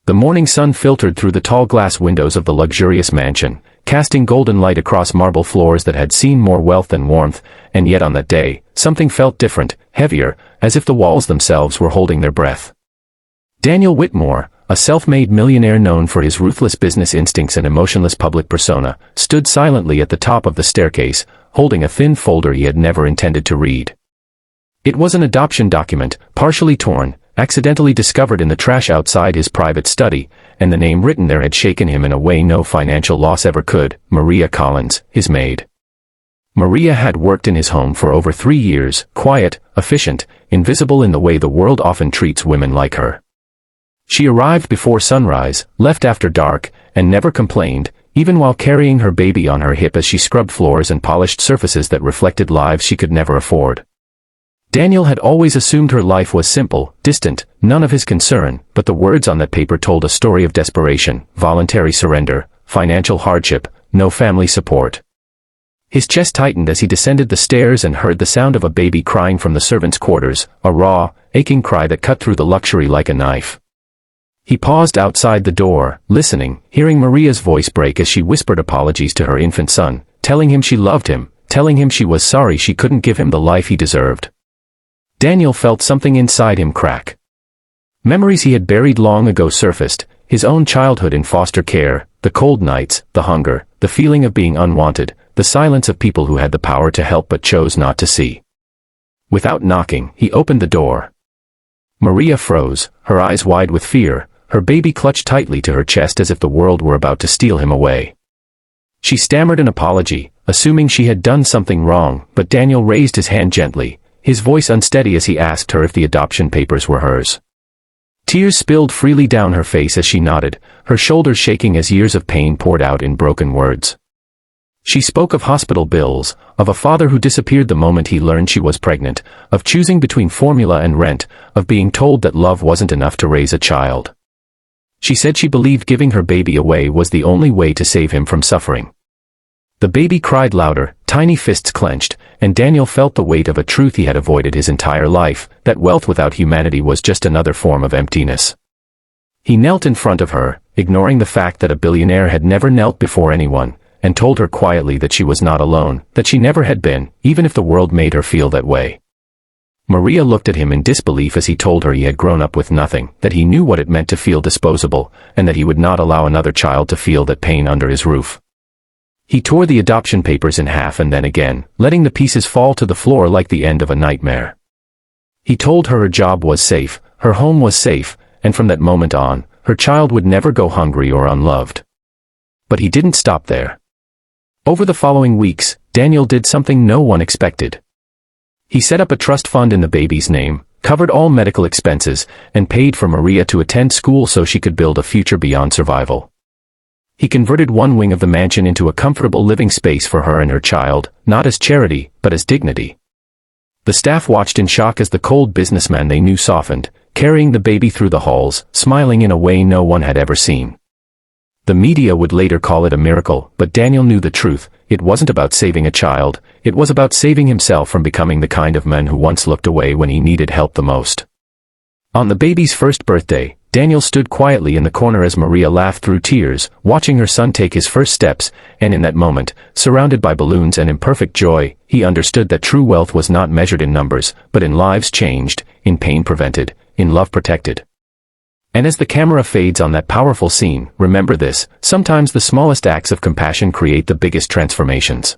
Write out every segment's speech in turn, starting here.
The morning sun filtered through the tall glass windows of the luxurious mansion, casting golden light across marble floors that had seen more wealth than warmth, and yet on that day, something felt different, heavier, as if the walls themselves were holding their breath. Daniel Whitmore, a self-made millionaire known for his ruthless business instincts and emotionless public persona, stood silently at the top of the staircase, holding a thin folder he had never intended to read. It was an adoption document, partially torn, accidentally discovered in the trash outside his private study, and the name written there had shaken him in a way no financial loss ever could: Maria Collins, his maid. Maria had worked in his home for over 3 years, quiet, efficient, invisible in the way the world often treats women like her. She arrived before sunrise, left after dark, and never complained, even while carrying her baby on her hip as she scrubbed floors and polished surfaces that reflected lives she could never afford. Daniel had always assumed her life was simple, distant, none of his concern, but the words on that paper told a story of desperation, voluntary surrender, financial hardship, no family support. His chest tightened as he descended the stairs and heard the sound of a baby crying from the servants' quarters, a raw, aching cry that cut through the luxury like a knife. He paused outside the door, listening, hearing Maria's voice break as she whispered apologies to her infant son, telling him she loved him, telling him she was sorry she couldn't give him the life he deserved. Daniel felt something inside him crack. Memories he had buried long ago surfaced, his own childhood in foster care, the cold nights, the hunger, the feeling of being unwanted, the silence of people who had the power to help but chose not to see. Without knocking, he opened the door. Maria froze, her eyes wide with fear, her baby clutched tightly to her chest as if the world were about to steal him away. She stammered an apology, assuming she had done something wrong, but Daniel raised his hand gently, his voice unsteady as he asked her if the adoption papers were hers. Tears spilled freely down her face as she nodded, her shoulders shaking as years of pain poured out in broken words. She spoke of hospital bills, of a father who disappeared the moment he learned she was pregnant, of choosing between formula and rent, of being told that love wasn't enough to raise a child. She said she believed giving her baby away was the only way to save him from suffering. The baby cried louder, tiny fists clenched, and Daniel felt the weight of a truth he had avoided his entire life, that wealth without humanity was just another form of emptiness. He knelt in front of her, ignoring the fact that a billionaire had never knelt before anyone, and told her quietly that she was not alone, that she never had been, even if the world made her feel that way. Maria looked at him in disbelief as he told her he had grown up with nothing, that he knew what it meant to feel disposable, and that he would not allow another child to feel that pain under his roof. He tore the adoption papers in half and then again, letting the pieces fall to the floor like the end of a nightmare. He told her job was safe, her home was safe, and from that moment on, her child would never go hungry or unloved. But he didn't stop there. Over the following weeks, Daniel did something no one expected. He set up a trust fund in the baby's name, covered all medical expenses, and paid for Maria to attend school so she could build a future beyond survival. He converted one wing of the mansion into a comfortable living space for her and her child, not as charity, but as dignity. The staff watched in shock as the cold businessman they knew softened, carrying the baby through the halls, smiling in a way no one had ever seen. The media would later call it a miracle, but Daniel knew the truth. It wasn't about saving a child, it was about saving himself from becoming the kind of man who once looked away when he needed help the most. On the baby's first birthday, Daniel stood quietly in the corner as Maria laughed through tears, watching her son take his first steps, and in that moment, surrounded by balloons and imperfect joy, he understood that true wealth was not measured in numbers, but in lives changed, in pain prevented, in love protected. And as the camera fades on that powerful scene, remember this: sometimes the smallest acts of compassion create the biggest transformations.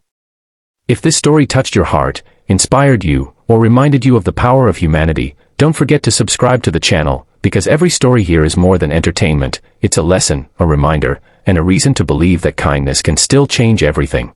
If this story touched your heart, inspired you, or reminded you of the power of humanity, don't forget to subscribe to the channel, because every story here is more than entertainment. It's a lesson, a reminder, and a reason to believe that kindness can still change everything.